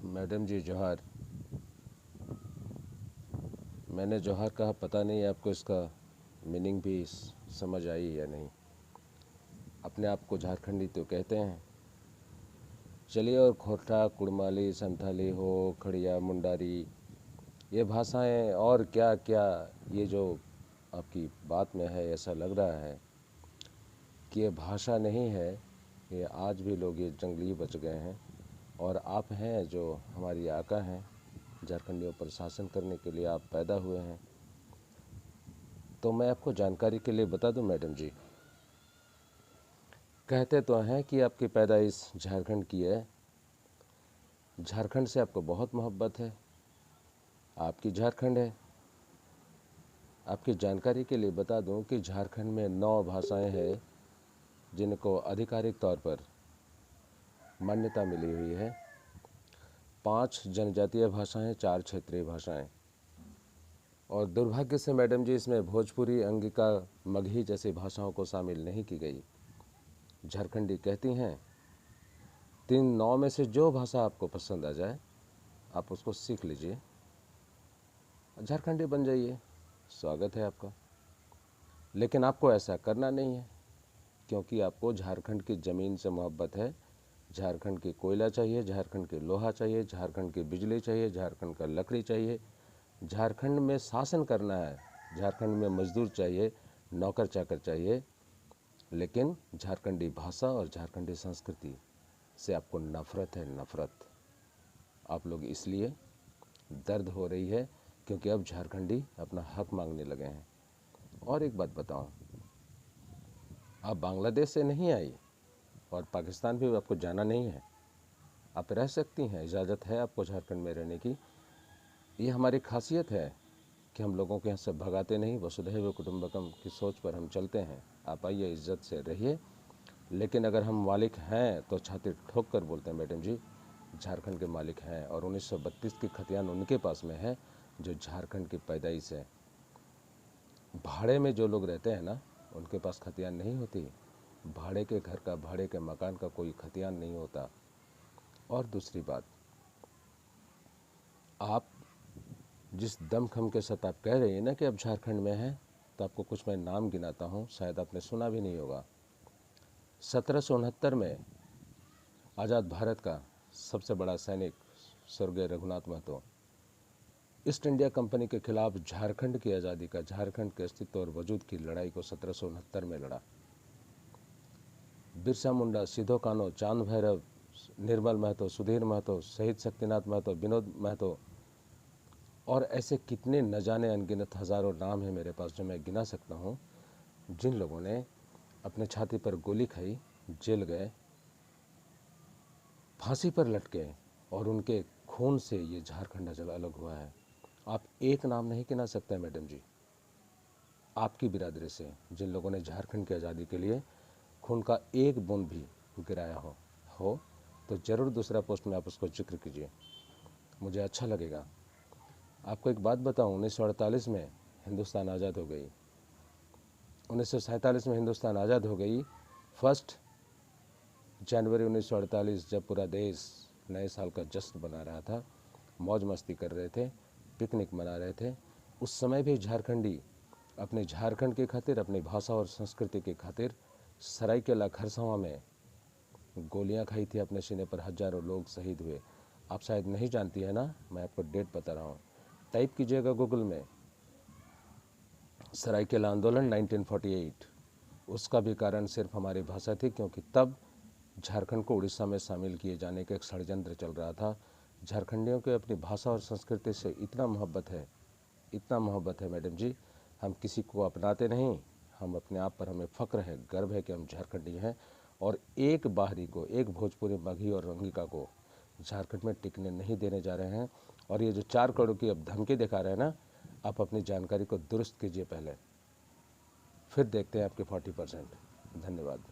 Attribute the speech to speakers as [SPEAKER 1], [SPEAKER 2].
[SPEAKER 1] Madam जी जोहार। मैंने जोहार कहा, पता नहीं आपको इसका मीनिंग भी समझ आई या नहीं। अपने आप को झारखंडी तो कहते हैं। चलिए, और खोरठा, कुड़माली, संथाली हो, खड़िया, मुंडारी, ये भाषाएं और क्या क्या, ये जो आपकी बात में है, ऐसा लग रहा है कि ये भाषा नहीं है। ये आज भी लोग ये जंगली बच गए हैं, और आप हैं जो हमारी आका हैं। झारखंडियों पर शासन करने के लिए आप पैदा हुए हैं। तो मैं आपको जानकारी के लिए बता दूं मैडम जी, कहते तो हैं कि आपकी पैदाइश झारखंड की है। झारखंड से आपको बहुत मोहब्बत है, आपकी झारखंड है। आपकी जानकारी के लिए बता दूं कि झारखंड में 9 भाषाएं हैं जिनको आधिकारिक तौर पर मान्यता मिली हुई है। 5 जनजातीय भाषाएं, 4 क्षेत्रीय भाषाएं। और दुर्भाग्य से मैडम जी, इसमें भोजपुरी, अंगिका, मगही जैसी भाषाओं को शामिल नहीं की गई। झारखंडी कहती हैं 3-9 में से जो भाषा आपको पसंद आ जाए आप उसको सीख लीजिए, झारखंडी बन जाइए, स्वागत है आपका। लेकिन आपको ऐसा करना नहीं है, क्योंकि आपको झारखंड की ज़मीन से मोहब्बत है। झारखंड की कोयला चाहिए, झारखंड की लोहा चाहिए, झारखंड की बिजली चाहिए, झारखंड का लकड़ी चाहिए। झारखंड में शासन करना है, झारखंड में मजदूर चाहिए, नौकर चाकर चाहिए। लेकिन झारखंडी भाषा और झारखंडी संस्कृति से आपको नफ़रत है, नफ़रत। आप लोग इसलिए दर्द हो रही है क्योंकि अब झारखंडी अपना हक मांगने लगे हैं। और एक बात बताऊं, आप बांग्लादेश से नहीं आई और पाकिस्तान भी आपको जाना नहीं है। आप रह सकती हैं, इजाज़त है आपको झारखंड में रहने की। ये हमारी खासियत है कि हम लोगों के यहाँ से भगाते नहीं, वसुधैव कुटुंबकम की सोच पर हम चलते हैं। आप आइए, इज्जत से रहिए। लेकिन अगर हम मालिक हैं तो छाती ठोक कर बोलते हैं मैडम जी, झारखंड के मालिक हैं। और 1932 की खतियान उनके पास में है जो झारखंड की पैदाइश है। भाड़े में जो लोग रहते हैं ना, उनके पास खतियान नहीं होती। भाड़े के घर का, भाड़े के मकान का कोई खतियान नहीं होता। और दूसरी बात, आप जिस दमखम के साथ आप कह रही हैं ना कि अब झारखंड में है, तो आपको कुछ मैं नाम गिनाता हूँ, शायद आपने सुना भी नहीं होगा। 1769 में आज़ाद भारत का सबसे बड़ा सैनिक स्वर्गीय Raghunath Mahto East India Company के खिलाफ झारखंड की आज़ादी का, झारखंड के अस्तित्व और वजूद की लड़ाई को 1769 में लड़ा। बिरसा मुंडा, सिधो कान्हू, चांद भैरव, निर्मल महतो, सुधीर महतो, शहीद शक्तिनाथ महतो, विनोद महतो, और ऐसे कितने न जाने अनगिनत हज़ारों नाम हैं मेरे पास जो मैं गिना सकता हूँ, जिन लोगों ने अपने छाती पर गोली खाई, जेल गए, फांसी पर लटके, और उनके खून से ये झारखंड अलग हुआ है। आप एक नाम नहीं गिना सकते मैडम जी, आपकी बिरादरी से जिन लोगों ने झारखंड की आज़ादी के लिए खून का एक बूंद भी गिराया हो तो ज़रूर दूसरा पोस्ट में आप उसको जिक्र कीजिए, मुझे अच्छा लगेगा। आपको एक बात बताऊं, 1948 में हिंदुस्तान आज़ाद हो गई, 1947 में हिंदुस्तान आज़ाद हो गई। 1 जनवरी 1948 जब पूरा देश नए साल का जश्न बना रहा था, मौज मस्ती कर रहे थे, पिकनिक मना रहे थे, उस समय भी झारखंडी अपने झारखंड की खातिर, अपनी भाषा और संस्कृति की खातिर सरायकेला खरसावां में गोलियां खाई थी, अपने सीने पर हजारों लोग शहीद हुए। आप शायद नहीं जानती है ना, मैं आपको डेट बता रहा हूँ, टाइप कीजिएगा गूगल में, सरायकेला आंदोलन 1948। उसका भी कारण सिर्फ हमारी भाषा थी, क्योंकि तब झारखंड को उड़ीसा में शामिल किए जाने का एक षड्यंत्र चल रहा था। झारखंडियों के अपनी भाषा और संस्कृति से इतना मोहब्बत है, इतना मोहब्बत है मैडम जी, हम किसी को अपनाते नहीं। हम अपने आप पर, हमें फ़ख्र है, गर्व है कि हम झारखंडी हैं। और एक बाहरी को, एक भोजपुरी, मगही और रंगिका को झारखंड में टिकने नहीं देने जा रहे हैं। और ये जो 4 करोड़ की अब धमकी दिखा रहे हैं ना, आप अपनी जानकारी को दुरुस्त कीजिए पहले, फिर देखते हैं आपके 40%। धन्यवाद।